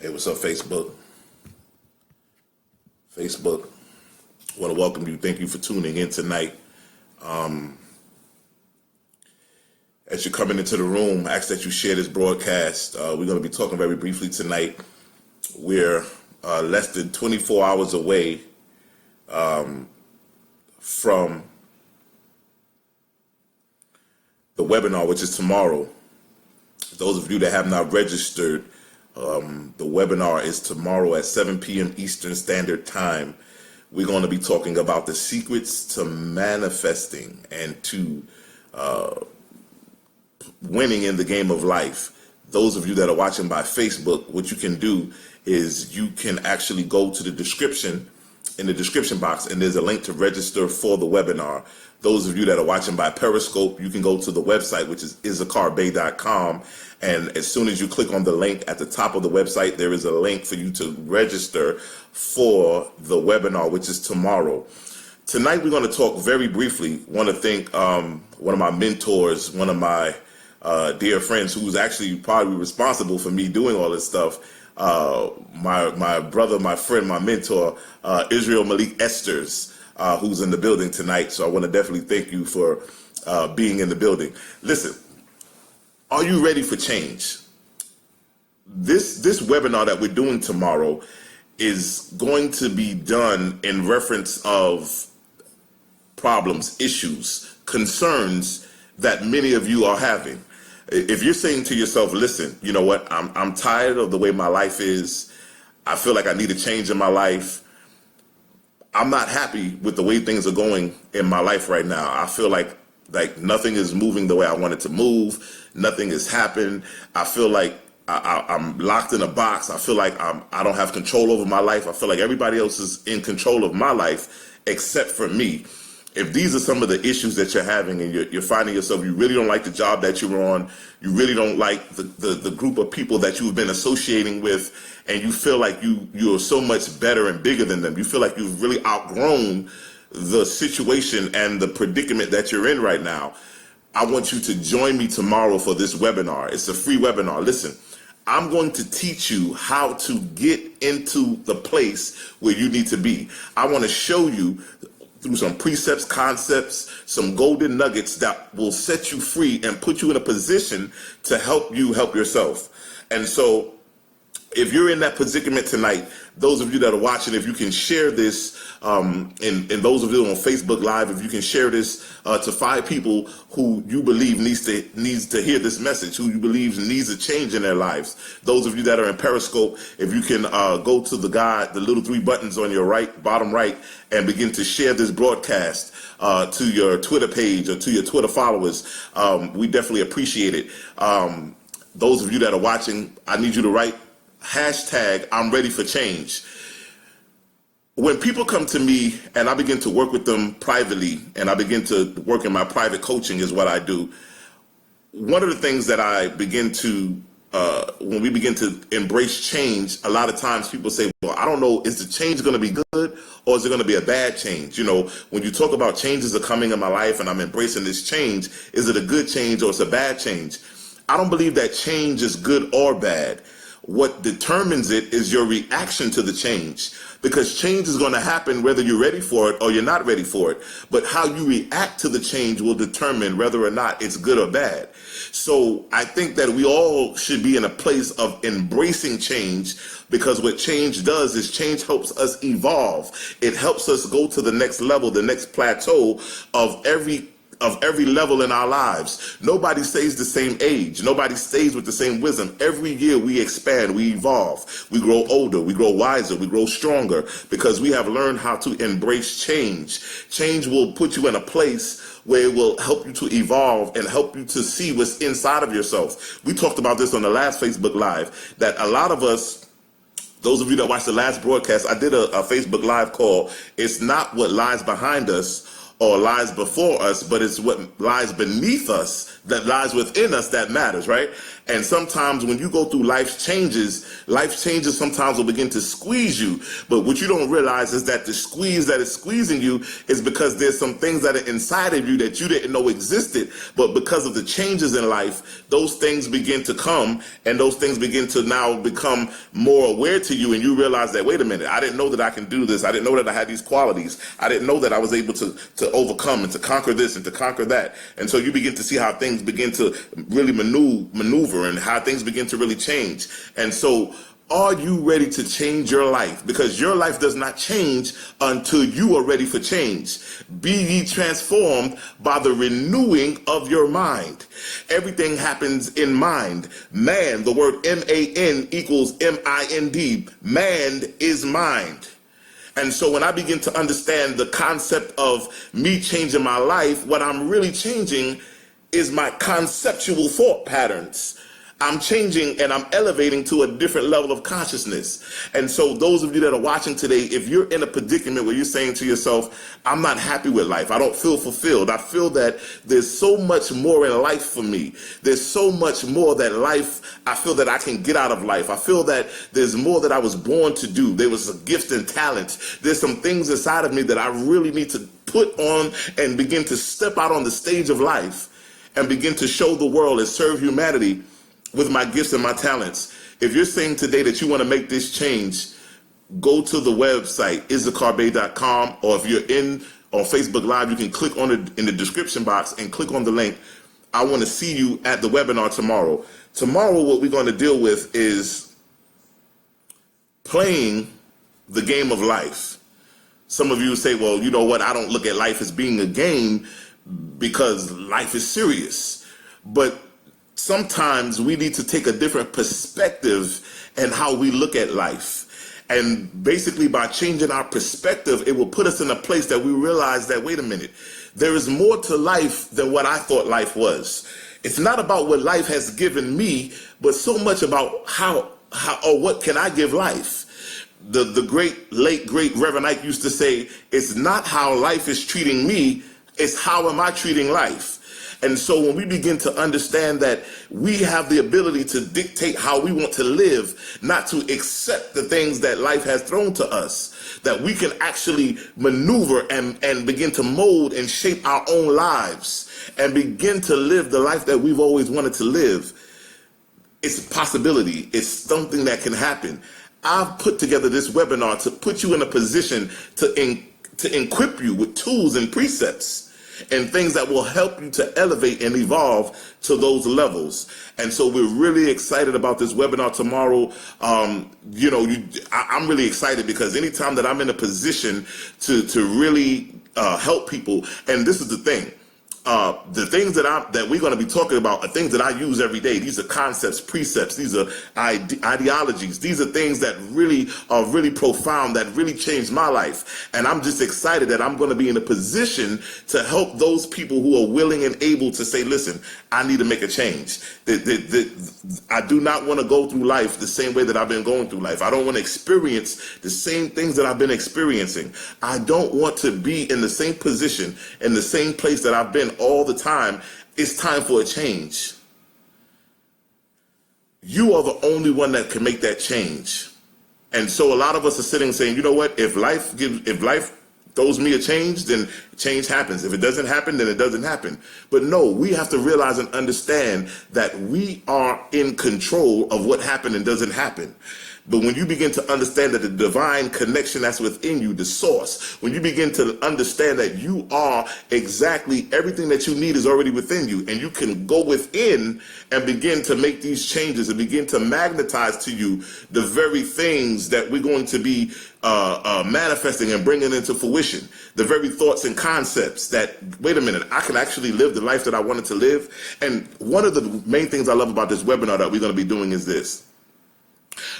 Hey, what's up, Facebook? Facebook, I want to welcome you. Thank you for tuning in tonight. As you're coming into the room, I ask that you share this broadcast. We're going to be talking very briefly tonight. We're less than 24 hours away from the webinar, which is tomorrow. Those of you that have not registered, the webinar is tomorrow at 7 p.m. Eastern Standard Time. We're going to be talking about the secrets to manifesting and to winning in the game of life. Those of you that are watching by Facebook, what you can do is you can actually go to the description, in the description box, and there's a link to register for the webinar. Those of you that are watching by Periscope, you can go to the website, which is IssacharBey.com. And as soon as you click on the link at the top of the website, there is a link for you to register for the webinar, which is tomorrow. Tonight, we're going to talk very briefly. I want to thank one of my mentors, one of my dear friends who's actually probably responsible for me doing all this stuff. My brother, my friend, my mentor, Israel Malik Esters, who's in the building tonight. So I want to definitely thank you for being in the building. Listen, are you ready for change? This webinar that we're doing tomorrow is going to be done in reference of problems, issues, concerns that many of you are having. If you're saying to yourself, listen, you know what, I'm tired of the way my life is. I feel like I need a change in my life. I'm not happy with the way things are going in my life right now. I feel like nothing is moving the way I want it to move. Nothing has happened. I feel like I'm locked in a box. I feel like I don't have control over my life. I feel like everybody else is in control of my life except for me. If these are some of the issues that you're having and you're finding yourself, you really don't like the job that you're on, you really don't like the group of people that you've been associating with, and you feel like you're so much better and bigger than them. You feel like you've really outgrown the situation and the predicament that you're in right now. I want you to join me tomorrow for this webinar. It's a free webinar. Listen, I'm going to teach you how to get into the place where you need to be. I want to show you through some precepts, concepts, some golden nuggets that will set you free and put you in a position to help you help yourself. And so if you're in that predicament tonight, those of you that are watching, if you can share this, and those of you on Facebook Live, if you can share this to 5 people who you believe needs to hear this message, who you believe needs a change in their lives. Those of you that are in Periscope, if you can go to the little 3 buttons on your bottom right, and begin to share this broadcast to your Twitter page or to your Twitter followers, we definitely appreciate it. Those of you that are watching, I need you to write hashtag I'm ready for change. When people come to me and I begin to work with them privately, and I begin to work in my private coaching is what I do, one of the things that I begin to, when we begin to embrace change, a lot of times people say, well, I don't know, is the change going to be good or is it going to be a bad change? You know, when you talk about changes are coming in my life and I'm embracing this change, is it a good change or it's a bad change? I don't believe that change is good or bad. What determines it is your reaction to the change, because change is going to happen whether you're ready for it or you're not ready for it. But how you react to the change will determine whether or not it's good or bad. So I think that we all should be in a place of embracing change, because what change does is change helps us evolve. It helps us go to the next level, the next plateau of every level in our lives. Nobody stays the same age. Nobody stays with the same wisdom. Every year we expand, we evolve, we grow older, we grow wiser, we grow stronger, because we have learned how to embrace change. Change will put you in a place where it will help you to evolve and help you to see what's inside of yourself. We talked about this on the last Facebook Live, that a lot of us, those of you that watched the last broadcast, I did a Facebook Live called, It's Not What Lies Behind Us or lies before us, but it's what lies beneath us, that lies within us, that matters, right? And sometimes when you go through life changes sometimes will begin to squeeze you. But what you don't realize is that the squeeze that is squeezing you is because there's some things that are inside of you that you didn't know existed. But because of the changes in life, those things begin to come, and those things begin to now become more aware to you. And you realize that, wait a minute, I didn't know that I can do this. I didn't know that I had these qualities. I didn't know that I was able to overcome and to conquer this and to conquer that. And so you begin to see how things begin to really maneuver and how things begin to really change. And so, are you ready to change your life? Because your life does not change until you are ready for change. Be ye transformed by the renewing of your mind. Everything happens in mind. Man, the word M-A-N equals M-I-N-D. Man is mind. And so when I begin to understand the concept of me changing my life, what I'm really changing is my conceptual thought patterns. I'm changing and I'm elevating to a different level of consciousness. And so those of you that are watching today, if you're in a predicament where you're saying to yourself, I'm not happy with life, I don't feel fulfilled, I feel that there's so much more in life for me, there's so much more that life, I feel that I can get out of life, I feel that there's more that I was born to do, there was a gift and talent, there's some things inside of me that I really need to put on and begin to step out on the stage of life and begin to show the world and serve humanity with my gifts and my talents. If you're saying today that you want to make this change, go to the website, IssacharBey.com, or if you're on Facebook Live, you can click on it in the description box and click on the link. I want to see you at the webinar tomorrow. Tomorrow, what we're going to deal with is playing the game of life. Some of you say, well, you know what? I don't look at life as being a game because life is serious. But sometimes we need to take a different perspective in how we look at life. And basically by changing our perspective, it will put us in a place that we realize that, wait a minute, there is more to life than what I thought life was. It's not about what life has given me, but so much about how or what can I give life. The late great Reverend Ike used to say, it's not how life is treating me, it's how am I treating life. And so when we begin to understand that we have the ability to dictate how we want to live, not to accept the things that life has thrown to us, that we can actually maneuver and begin to mold and shape our own lives and begin to live the life that we've always wanted to live. It's a possibility. It's something that can happen. I've put together this webinar to put you in a position to equip you with tools and precepts and things that will help you to elevate and evolve to those levels. And so we're really excited about this webinar tomorrow. I'm really excited because anytime that I'm in a position to really help people, and this is the thing, the things that we're going to be talking about are things that I use every day. These are concepts, precepts, these are ideologies. These are things that really are really profound, that really changed my life. And I'm just excited that I'm going to be in a position to help those people who are willing and able to say, listen, I need to make a change. I do not want to go through life the same way that I've been going through life. I don't want to experience the same things that I've been experiencing. I don't want to be in the same position, in the same place that I've been all the time. It's time for a change. You are the only one that can make that change. And so a lot of us are sitting saying, you know what, if life throws me a change, then change happens. If it doesn't happen, then it doesn't happen. But no, we have to realize and understand that we are in control of what happened and doesn't happen. But when you begin to understand that the divine connection that's within you, the source, when you begin to understand that you are exactly everything that you need is already within you, and you can go within and begin to make these changes and begin to magnetize to you the very things that we're going to be manifesting and bringing into fruition, the very thoughts and concepts that, wait a minute, I can actually live the life that I wanted to live. And one of the main things I love about this webinar that we're going to be doing is this.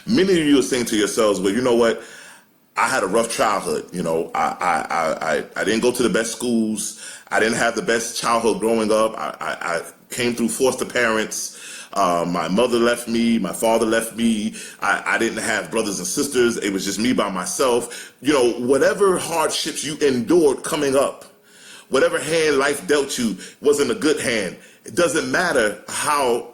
Many of you are saying to yourselves, well, you know what? I had a rough childhood. You know, I didn't go to the best schools. I didn't have the best childhood growing up. I came through foster parents. My mother left me. My father left me. I didn't have brothers and sisters. It was just me by myself. You know, whatever hardships you endured coming up, Whatever hand life dealt you wasn't a good hand. It doesn't matter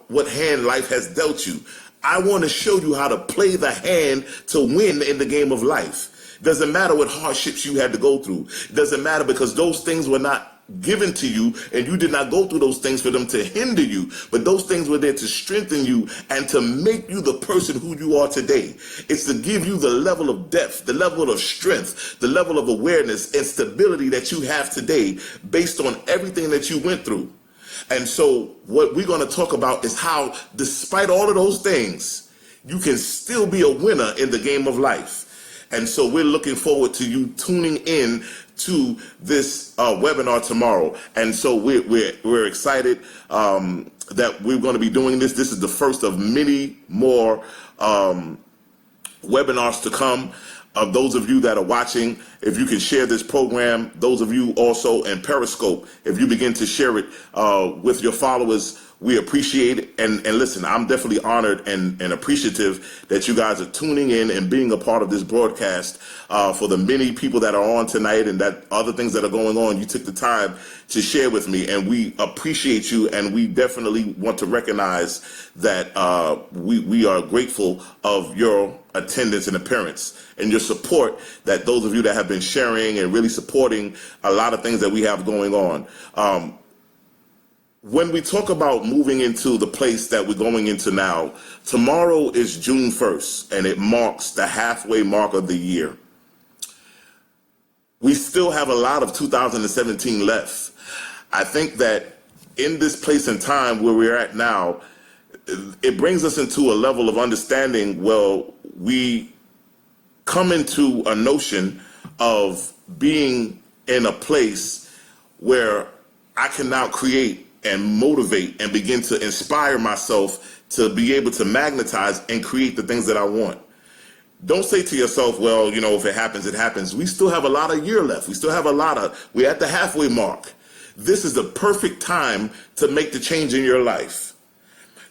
what hand life has dealt you. I want to show you how to play the hand to win in the game of life. It doesn't matter what hardships you had to go through. It doesn't matter, because those things were not given to you, and you did not go through those things for them to hinder you, but those things were there to strengthen you and to make you the person who you are today. It's to give you the level of depth, the level of strength, the level of awareness and stability that you have today based on everything that you went through. And so what we're going to talk about is how, despite all of those things, you can still be a winner in the game of life. And so we're looking forward to you tuning in to this webinar tomorrow. And so we're excited that we're going to be doing this. This is the first of many more webinars to come. Of those of you that are watching, if you can share this program, those of you also in Periscope, if you begin to share it with your followers, we appreciate it. And listen, I'm definitely honored and appreciative that you guys are tuning in and being a part of this broadcast. For the many people that are on tonight and that other things that are going on, you took the time to share with me, and we appreciate you. And we definitely want to recognize that we are grateful of your attendance and appearance and your support, that those of you that have been sharing and really supporting a lot of things that we have going on. When we talk about moving into the place that we're going into now, tomorrow is June 1st, and it marks the halfway mark of the year. We still have a lot of 2017 left. I think that in this place and time where we're at now, it brings us into a level of understanding. Well, we come into a notion of being in a place where I can now create and motivate and begin to inspire myself to be able to magnetize and create the things that I want. Don't say to yourself, well, you know, if it happens, it happens. We still have a lot of year left. We're at the halfway mark. This is the perfect time to make the change in your life.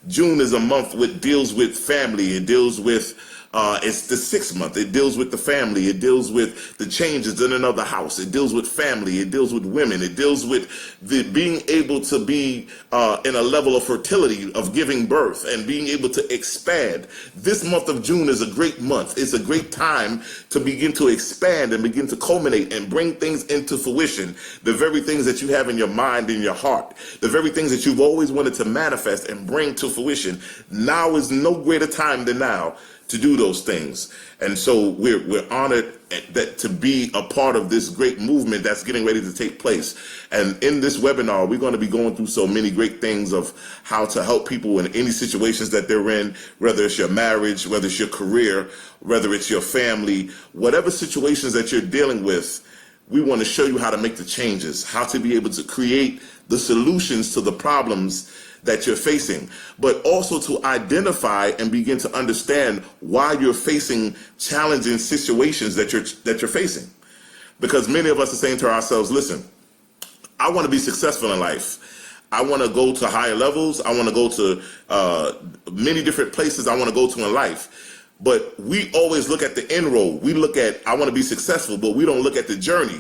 June is a month that deals with family. It deals with it's the 6th month. It deals with the family. It deals with the changes in another house. It deals with family. It deals with women. It deals with the being able to be in a level of fertility, of giving birth and being able to expand. This month of June is a great month. It's a great time to begin to expand and begin to culminate and bring things into fruition. The very things that you have in your mind, in your heart, the very things that you've always wanted to manifest and bring to fruition. Now is no greater time than now to do those things. And so we're honored that to be a part of this great movement that's getting ready to take place. And in this webinar, we're going to be going through so many great things of how to help people in any situations that they're in, whether it's your marriage, whether it's your career, whether it's your family, whatever situations that you're dealing with. We want to show you how to make the changes, how to be able to create the solutions to the problems that you're facing, but also to identify and begin to understand why you're facing challenging situations that you're facing. Because many of us are saying to ourselves, listen, I want to be successful in life. I want to go to higher levels. I want to go to many different places I want to go to in life. But we always look at the end road. We look at, I want to be successful, but we don't look at the journey.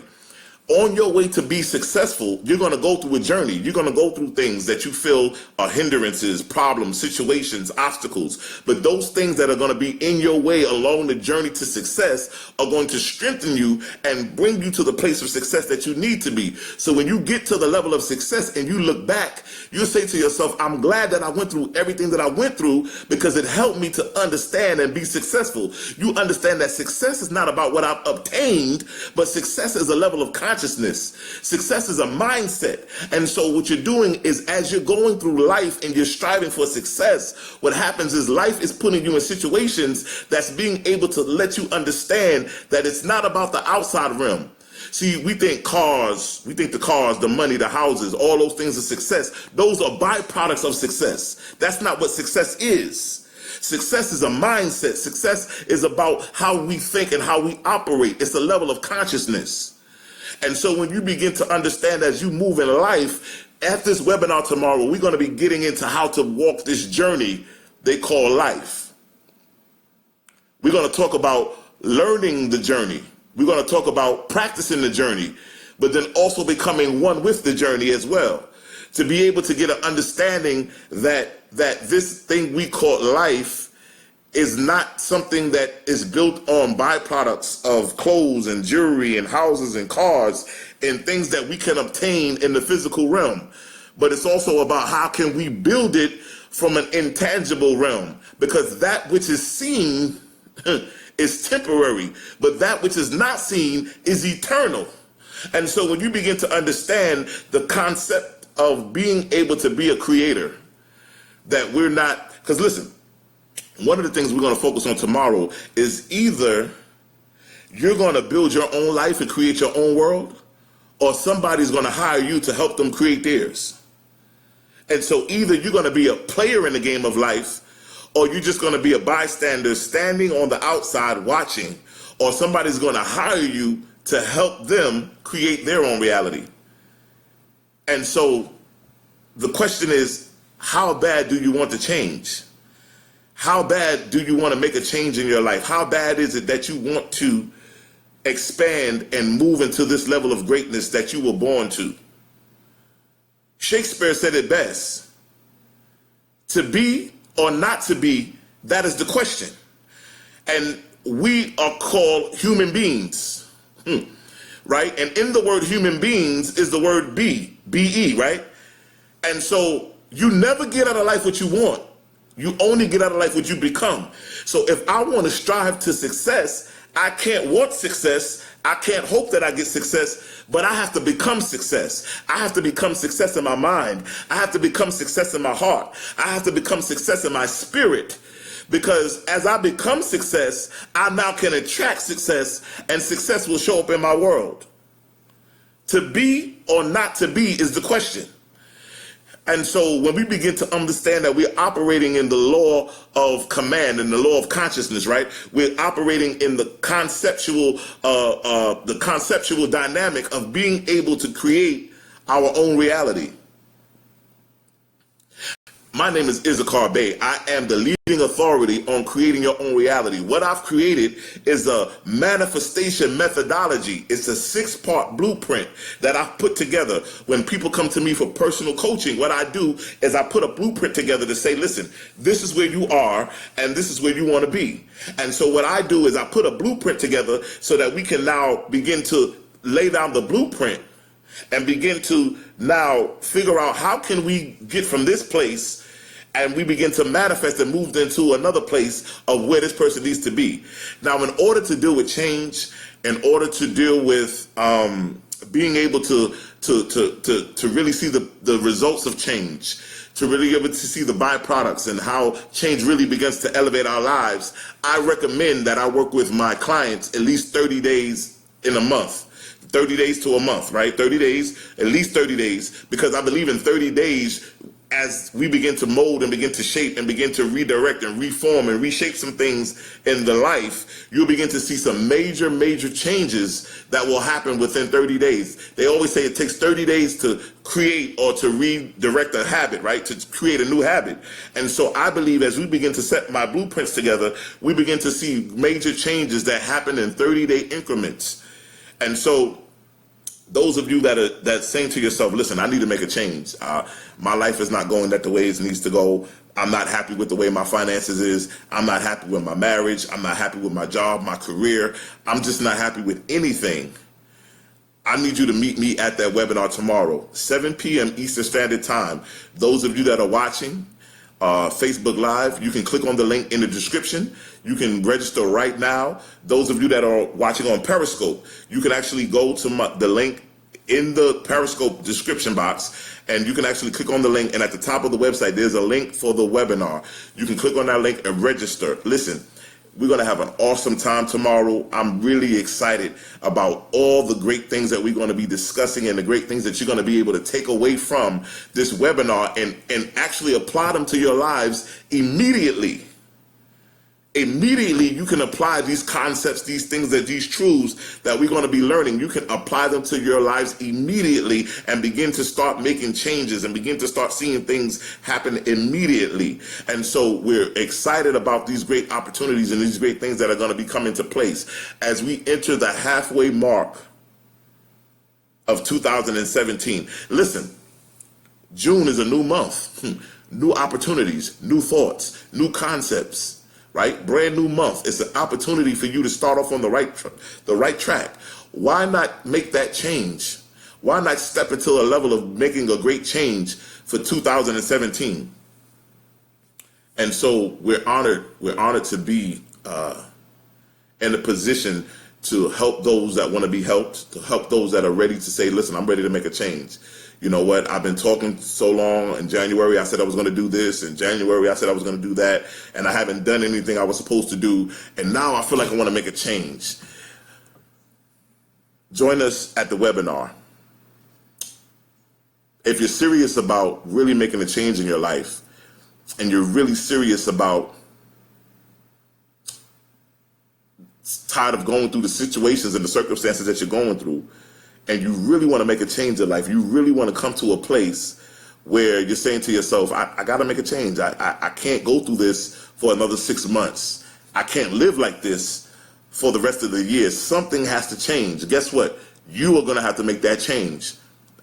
On your way to be successful, you're going to go through a journey. You're going to go through things that you feel are hindrances, problems, situations, obstacles. But those things that are going to be in your way along the journey to success are going to strengthen you and bring you to the place of success that you need to be. So when you get to the level of success and you look back, you'll say to yourself, I'm glad that I went through everything that I went through, because it helped me to understand and be successful. You understand that success is not about what I've obtained, but success is a level of consciousness. Success is a mindset. And so what you're doing is, as you're going through life and you're striving for success, what happens is life is putting you in situations that's being able to let you understand that it's not about the outside realm. See, we think the cars, the money, the houses, all those things are success. Those are byproducts of success. That's not what success is. Success is a mindset. Success is about how we think and how we operate. It's a level of consciousness. And so when you begin to understand as you move in life, at this webinar tomorrow, we're going to be getting into how to walk this journey they call life. We're going to talk about learning the journey. We're going to talk about practicing the journey. but then also becoming one with the journey as well. To be able to get an understanding that this thing we call life is not something that is built on byproducts of clothes and jewelry and houses and cars and things that we can obtain in the physical realm. But it's also about how can we build it from an intangible realm, because that which is seen is temporary, but that which is not seen is eternal. And so when you begin to understand the concept of being able to be a creator, that we're not, because listen, one of the things we're going to focus on tomorrow is either you're going to build your own life and create your own world, or somebody's going to hire you to help them create theirs. And so either you're going to be a player in the game of life, or you're just going to be a bystander standing on the outside watching, or somebody's going to hire you to help them create their own reality. And so the question is, how bad do you want to change? How bad do you want to make a change in your life? How bad is it that you want to expand and move into this level of greatness that you were born to? Shakespeare said it best. To be or not to be, that is the question. And we are called human beings, right? And in the word human beings is the word be, B-E, right? And so you never get out of life what you want. You only get out of life what you become. So if I want to strive to success, I can't want success. I can't hope that I get success, but I have to become success. I have to become success in my mind. I have to become success in my heart. I have to become success in my spirit. Because as I become success, I now can attract success, and success will show up in my world. To be or not to be is the question. And so when we begin to understand that we're operating in the law of command and the law of consciousness, right? We're operating in the conceptual dynamic of being able to create our own reality. My name is Issachar Bey. I am the leading authority on creating your own reality. What I've created is a manifestation methodology. It's a 6-part blueprint that I've put together. When people come to me for personal coaching, what I do is I put a blueprint together to say, listen, this is where you are and this is where you want to be. And so what I do is I put a blueprint together so that we can now begin to lay down the blueprint and begin to now figure out how can we get from this place, and we begin to manifest and move into another place of where this person needs to be. Now, in order to deal with change, in order to deal with being able to really see the results of change, to really be able to see the byproducts and how change really begins to elevate our lives, I recommend that I work with my clients at least 30 days in a month. 30 days to a month, right? 30 days, at least 30 days, because I believe in 30 days, as we begin to mold and begin to shape and begin to redirect and reform and reshape some things in the life, you'll begin to see some major, major changes that will happen within 30 days. They always say it takes 30 days to create or to redirect a habit, right? To create a new habit. And so I believe as we begin to set my blueprints together, we begin to see major changes that happen in 30-day increments. And so those of you that's saying to yourself, listen, I need to make a change. My life is not going the way it needs to go. I'm not happy with the way my finances is. I'm not happy with my marriage. I'm not happy with my job, my career. I'm just not happy with anything. I need you to meet me at that webinar tomorrow, 7 p.m. Eastern Standard Time. Those of you that are watching Facebook Live, you can click on the link in the description. You can register right now. Those of you that are watching on Periscope, you can actually go to the link in the Periscope description box, and you can actually click on the link, and at the top of the website, there's a link for the webinar. You can click on that link and register. Listen, we're going to have an awesome time tomorrow. I'm really excited about all the great things that we're going to be discussing and the great things that you're going to be able to take away from this webinar and actually apply them to your lives immediately. Immediately, you can apply these concepts, these things, these truths that we're going to be learning. You can apply them to your lives immediately and begin to start making changes and begin to start seeing things happen immediately. And so we're excited about these great opportunities and these great things that are going to be coming into place as we enter the halfway mark of 2017. Listen, June is a new month. New opportunities, new thoughts, new concepts, right? Brand new month. It's an opportunity for you to start off on the right track. Why not make that change? Why not step into a level of making a great change for 2017? And so we're honored to be in a position to help those that want to be helped, to help those that are ready to say, listen, I'm ready to make a change. You know what? I've been talking so long. In January, I said I was going to do this. In January, I said I was going to do that. And I haven't done anything I was supposed to do. And now I feel like I want to make a change. Join us at the webinar. If you're serious about really making a change in your life, and you're really serious about tired of going through the situations and the circumstances that you're going through, and you really want to make a change in life, you really want to come to a place where you're saying to yourself, I got to make a change. I can't go through this for another 6 months. I can't live like this for the rest of the year. Something has to change. Guess what? You are going to have to make that change.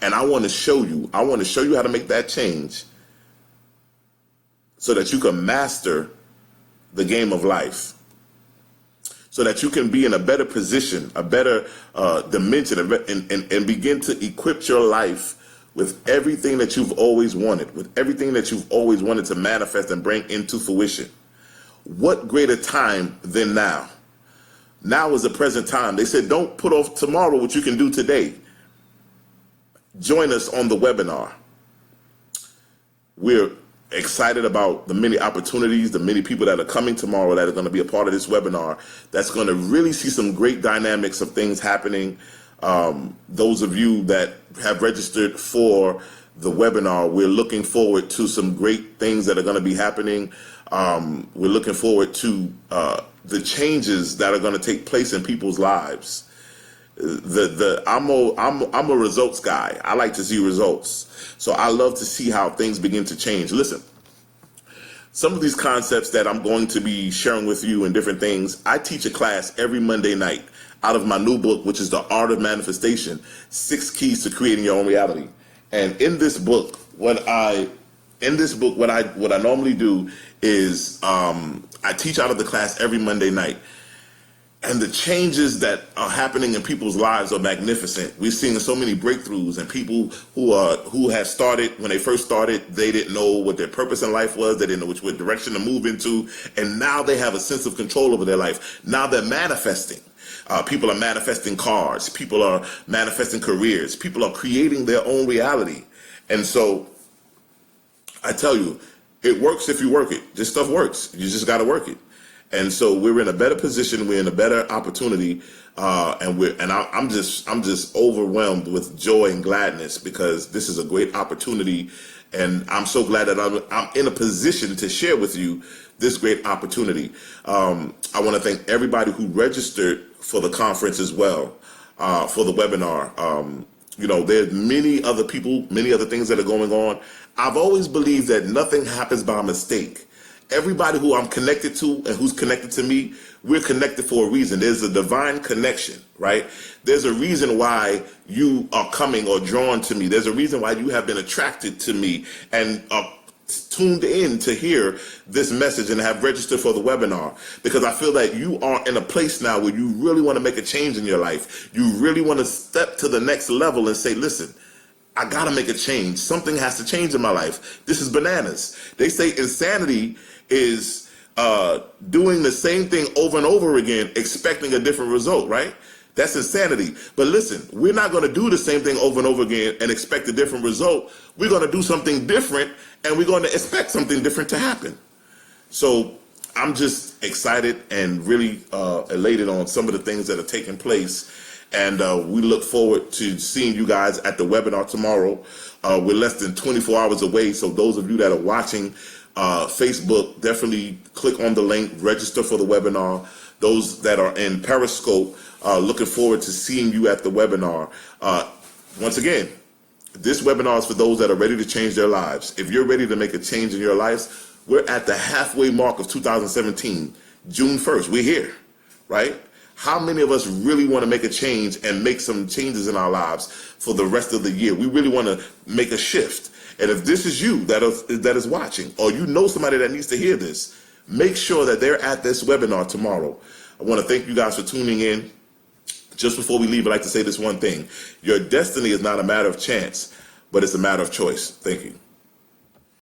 And I want to show you how to make that change so that you can master the game of life, so that you can be in a better position, a better dimension, and begin to equip your life with everything that you've always wanted, with everything that you've always wanted to manifest and bring into fruition. What greater time than now? Now is the present time. They said, don't put off tomorrow what you can do today. Join us on the webinar. We're excited about the many opportunities, the many people that are coming tomorrow that are going to be a part of this webinar. That's going to really see some great dynamics of things happening. Those of you that have registered for the webinar, we're looking forward to some great things that are going to be happening. We're looking forward to the changes that are going to take place in people's lives. I'm a results guy. I like to see results. So I love to see how things begin to change. Listen, some of these concepts that I'm going to be sharing with you and different things, I teach a class every Monday night out of my new book, which is The Art of Manifestation, 6 Keys to Creating Your Own Reality. And in this book, what I normally do is I teach out of the class every Monday night. And the changes that are happening in people's lives are magnificent. We're seeing so many breakthroughs, and people who have started, when they first started, they didn't know what their purpose in life was. They didn't know which direction to move into. And now they have a sense of control over their life. Now they're manifesting. People are manifesting cars. People are manifesting careers. People are creating their own reality. And so I tell you, it works if you work it. This stuff works. You just got to work it. And so we're in a better position. We're in a better opportunity, I'm just overwhelmed with joy and gladness because this is a great opportunity, and I'm so glad that I'm in a position to share with you this great opportunity. I want to thank everybody who registered for the conference as well, for the webinar. There's many other people, many other things that are going on. I've always believed that nothing happens by mistake. Everybody who I'm connected to and who's connected to me, we're connected for a reason. There's a divine connection, right? There's a reason why you are coming or drawn to me. There's a reason why you have been attracted to me and are tuned in to hear this message and have registered for the webinar, because I feel that you are in a place now where you really want to make a change in your life. You really want to step to the next level and say, listen, I got to make a change. Something has to change in my life. This is bananas. They say insanity is doing the same thing over and over again, expecting a different result, right? That's insanity. But listen, we're not going to do the same thing over and over again and expect a different result. We're going to do something different, and we're going to expect something different to happen. So I'm just excited and really elated on some of the things that are taking place. And we look forward to seeing you guys at the webinar tomorrow. We're less than 24 hours away. So those of you that are watching Facebook, definitely click on the link, register for the webinar. Those that are in Periscope, looking forward to seeing you at the webinar. Once again, this webinar is for those that are ready to change their lives. If you're ready to make a change in your lives, we're at the halfway mark of 2017, June 1st. We're here, right? How many of us really want to make a change and make some changes in our lives for the rest of the year? We really want to make a shift. And if this is you that is watching, or you know somebody that needs to hear this, make sure that they're at this webinar tomorrow. I want to thank you guys for tuning in. Just before we leave, I'd like to say this one thing. Your destiny is not a matter of chance, but it's a matter of choice. Thank you.